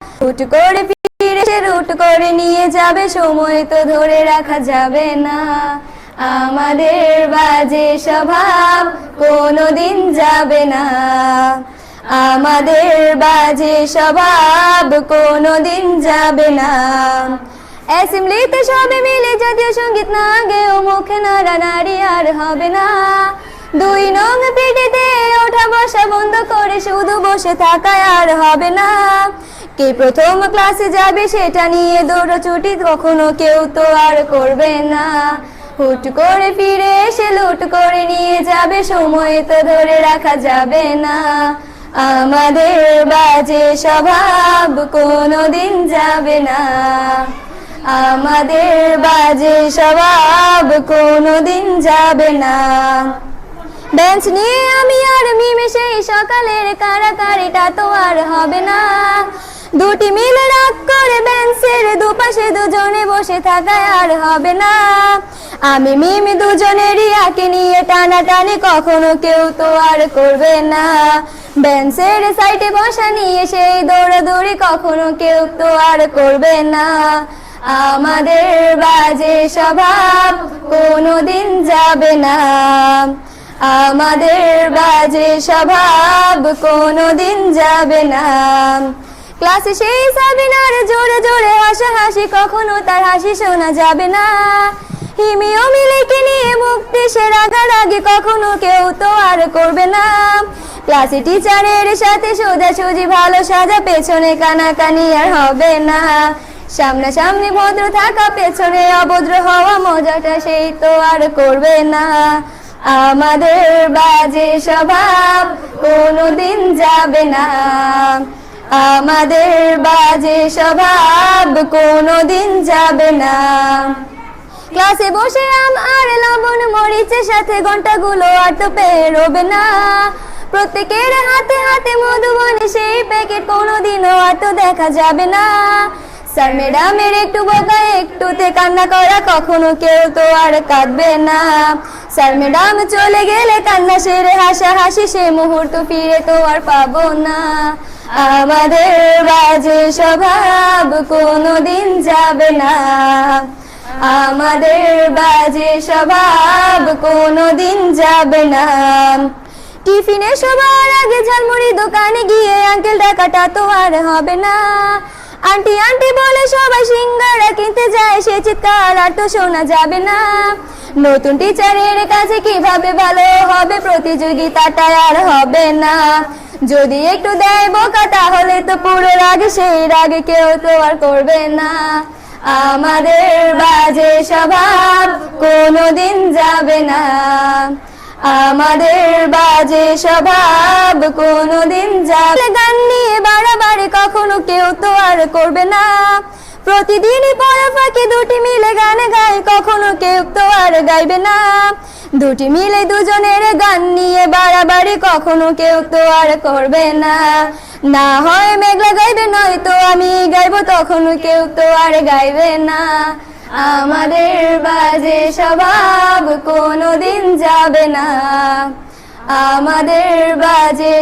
হুট করে ফিরে এসে রুট করে নিয়ে যাবে, সময় তো ধরে রাখা যাবে না। আমাদের বাজে স্বভাব কোনোদিন যাবে না, আমাদের বাজে স্বভাব কোনোদিন যাবে না। অ্যাসেম্বলিতে সবে মিলে জাতীয় সঙ্গীত না গেয়েও মুখে নাড়ানাড়ি আর হবে না। 2 নং পিটিতে ওঠা বসা বন্ধ করে শুধু বসে থাকায় আর হবে না। কে প্রথম ক্লাসে যাবে সেটা নিয়ে দৌড়াছুটি কখনো কেউ তো আর করবে না। হুট করে ফিরে এসে লুট করে নিয়ে যাবে, সময় তো ধরে রাখা যাবে না। আমাদের বাজে স্বভাব কোনোদিন যাবে না, আমাদের বাজে স্বভাব কোনোদিন যাবে না। বেঞ্চ নিয়ে আমি আর মিমে সেই সকালের কারাকারিটা তো আর হবে না। দুটি মিলে রাগ করে বেঞ্চের দুপাশে দুজনে বসে থাকায় আর হবে না। আমি মিমি দুজনেরই আঁকে নিয়ে টানাটানি কখনো কেউ তো আর করবে না। বেঞ্চের সাইডে বসা নিয়ে সেই দৌড়াদৌড়ি কখনো কেউ তো আর করবে না। আমাদের বাজে স্বভাব কোনোদিন যাবে না, আমাদের বাজে স্বভাব কোনোদিন যাবে না। ক্লাসে সেই সাবিনার জোরে জোরে হাসাহাসি কখনো তার হাসি শোনা যাবে না। হিমিও মিলেকে নিয়ে মুক্তি সে রাগারাগি কখনো কেউ তো আর করবে না। ক্লাসে টিচারের সাথে সোজাসুজি ভালো সাজা, পেছনে কানাকানি আর হবে না। সামনাসামনি ভদ্র থাকা, পেছনে অভদ্র হওয়া, মজাটা সেই তো আর করবে না। আমাদের বাজে স্বভাব কোনোদিন যাবে না, আমাদের বাজে স্বভাব কোনোদিন যাবে না। ক্লাসে বসে আম আর লবণ মরিচের সাথে ঘন্টাগুলো আর তো পেরোবে না। প্রত্যেকের হাতে হাতে মধুবনী সেই প্যাকেট কোনোদিনও আর তো দেখা যাবে না। স্যার ম্যাডামের একটু বকা একটুতে কান্না করা, কখনো কেউ তো আর কাঁদবে না। স্যার ম্যাডাম চলে গেলে কান্না সেরে হাসাহাসি সে মুহূর্ত ফিরে তো আর পাবো না। আমাদের বাজে স্বভাব কোনোদিন যাবে না, আমাদের বাজে স্বভাব কোনোদিন যাবে না। টিফিনে সবার আগে ঝালমুড়ি দোকানে গিয়ে আঙ্কেল ডাকাটা তো আর হবে না। আন্টি আন্টি বলে সবাই সিঙ্গারা কিনতে যায়, সে চিৎকার আর তো শোনা যাবে না। নতুন টিচারের কাছে কিভাবে ভালো হবে, প্রতিযোগিতাটা আর হবে না। যদি একটু দেয় বোকা তাহলে তো পুরো রাগ, সেই রাগে কেউ তো আর করবে না। আমাদের বাজে স্বভাব কোনোদিন যাবে না, আমাদের বাজে স্বভাব কোনোদিন যাবে। গান নিয়ে বাড়াবাড়ি কখনো কেউ তো আর করবে না। প্রতিদিনই পড়া ফাঁকে দুটি মিলে গান গায়, কখনো কেউ তো আর গাইবে না। দুটি মিলে দুজনের গান নিয়ে বাড়াবাড়ি কখনো কেউ তো আর করবে না। না হয় মেঘলা গাইবে, নয়তো আমি গাইবো, তখনও কেউ তো আর গাইবে না। আমাদের বাজে স্বভাব কোনোদিন যাবে না, আমাদের বাজে